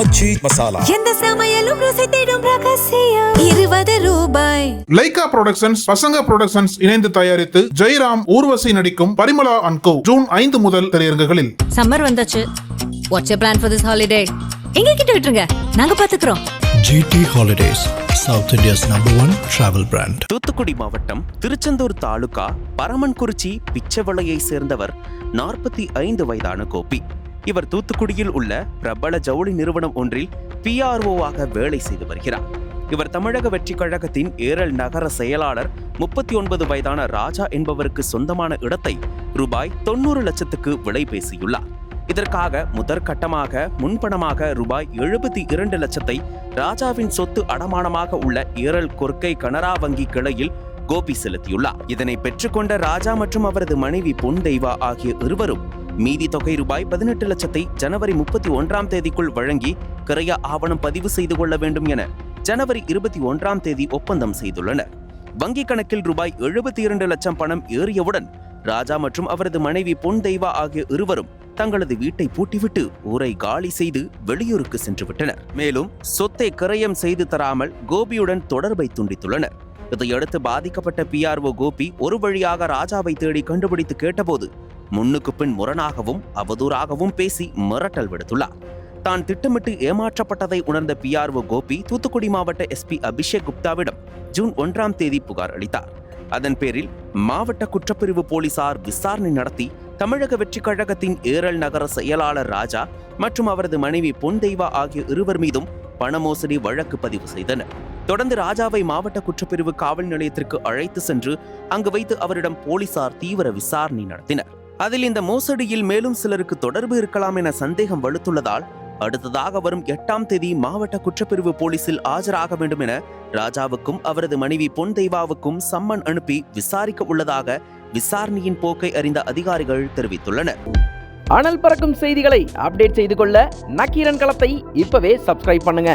ஆச்சி மசாலா. எந்த சமையலும் ருசி தேடும் ரகசியம் 20 ரூபாய். லைகா புரொடக்ஷன்ஸ், பசங்க புரொடக்ஷன்ஸ் இணைந்து தயாரித்து ஜெயராம், ஊர்வசி நடிக்கும் பரிமளா அண்ட் கோ ஜூன் 5 முதல் திரையரங்குகளில். சம்மர் வந்தாச்சு. What's your plan for this holiday? எங்க கிட்ட விட்டுருங்க, நாங்க பாத்துக்கிறோம். GT Holidays, South India's #1 travel brand. Thoothukudi மாவட்டம் திருச்செந்தூர் தாலுகா பரமன்குறிச்சி பிச்சவளையை சேர்ந்தவர் 45 வயதான கோபி. இவர் தூத்துக்குடியில் உள்ள பிரபல ஜவுளி நிறுவனம் ஒன்றில் PRO-வாக வேலை செய்து வருகிறார். இவர் தமிழக வெற்றி கழகத்தின் ஏரல் நகர செயலாளர் 39 வயதான ராஜா என்பவருக்கு சொந்தமான இடத்தை ரூபாய் 90 லட்சத்துக்கு விலை பேசியுள்ளார். இதற்காக முதற்கட்டமாக முன்பணமாக ரூபாய் 72 லட்சத்தை ராஜாவின் சொத்து அடமானமாக உள்ள ஏரல் கொர்க்கை கனரா வங்கி கிளையில் கோபி செலுத்தியுள்ளார். இதனை பெற்றுக்கொண்ட ராஜா மற்றும் அவரது மனைவி பொன் தெய்வா ஆகிய இருவரும் மீதி தொகை ரூபாய் 18 லட்சத்தை ஜனவரி 31ஆம் தேதிக்குள் வழங்கி கிரைய ஆவணம் பதிவு செய்து கொள்ள வேண்டும் என ஜனவரி 21ஆம் தேதி ஒப்பந்தம் செய்துள்ளனர். வங்கி கணக்கில் ரூபாய் 72 லட்சம் பணம் ஏறியவுடன் ராஜா மற்றும் அவரது மனைவி பொன் தெய்வா ஆகிய இருவரும் தங்களது வீட்டை பூட்டிவிட்டு ஊரை காலி செய்து வெளியூருக்கு சென்று விட்டனர். மேலும் சொத்தை கிரயம் செய்து தராமல் கோபியுடன் தொடர்பை துண்டித்துள்ளனர். இதையடுத்து பாதிக்கப்பட்ட PRO கோபி ஒரு வழியாக ராஜாவை தேடி கண்டுபிடித்து கேட்டபோது முன்னுக்கு பின் முரணாகவும் அவதூறாகவும் பேசி மிரட்டல் விடுத்துள்ளார். தான் திட்டமிட்டு ஏமாற்றப்பட்டதை உணர்ந்த PRO கோபி தூத்துக்குடி மாவட்ட SP அபிஷேக் குப்தாவிடம் ஜூன் 1ஆம் தேதி புகார் அளித்தார். அதன் பேரில் மாவட்ட குற்றப்பிரிவு போலீசார் விசாரணை நடத்தி தமிழக வெற்றி கழகத்தின் ஏரல் நகர செயலாளர் ராஜா மற்றும் அவரது மனைவி பொன் தெய்வா ஆகிய இருவர் மீதும் பண மோசடி வழக்கு பதிவு செய்தனர். தொடர்ந்து ராஜாவை மாவட்ட குற்றப்பிரிவு காவல் நிலையத்திற்கு அழைத்து சென்று அங்கு வைத்து அவரிடம் போலீசார் தீவிர விசாரணை நடத்தினர். அதில் இந்த மோசடியில் மேலும் சிலருக்கு தொடர்பு இருக்கலாம் என சந்தேகம் வலுத்துள்ளதால் அடுத்ததாக வரும் 8ஆம் தேதி மாவட்ட குற்றப்பிரிவு போலீசில் ஆஜராக வேண்டும் என ராஜாவுக்கும் அவரது மனைவி பொன் தெய்வாவுக்கும் சம்மன் அனுப்பி விசாரிக்க உள்ளதாக விசாரணையின் போக்கை அறிந்த அதிகாரிகள் தெரிவித்துள்ளனர். அனல் பறக்கும் செய்திகளை அப்டேட் செய்து கொள்ள நக்கீரன் களத்தை இப்பவே சப்ஸ்கிரைப் பண்ணுங்க.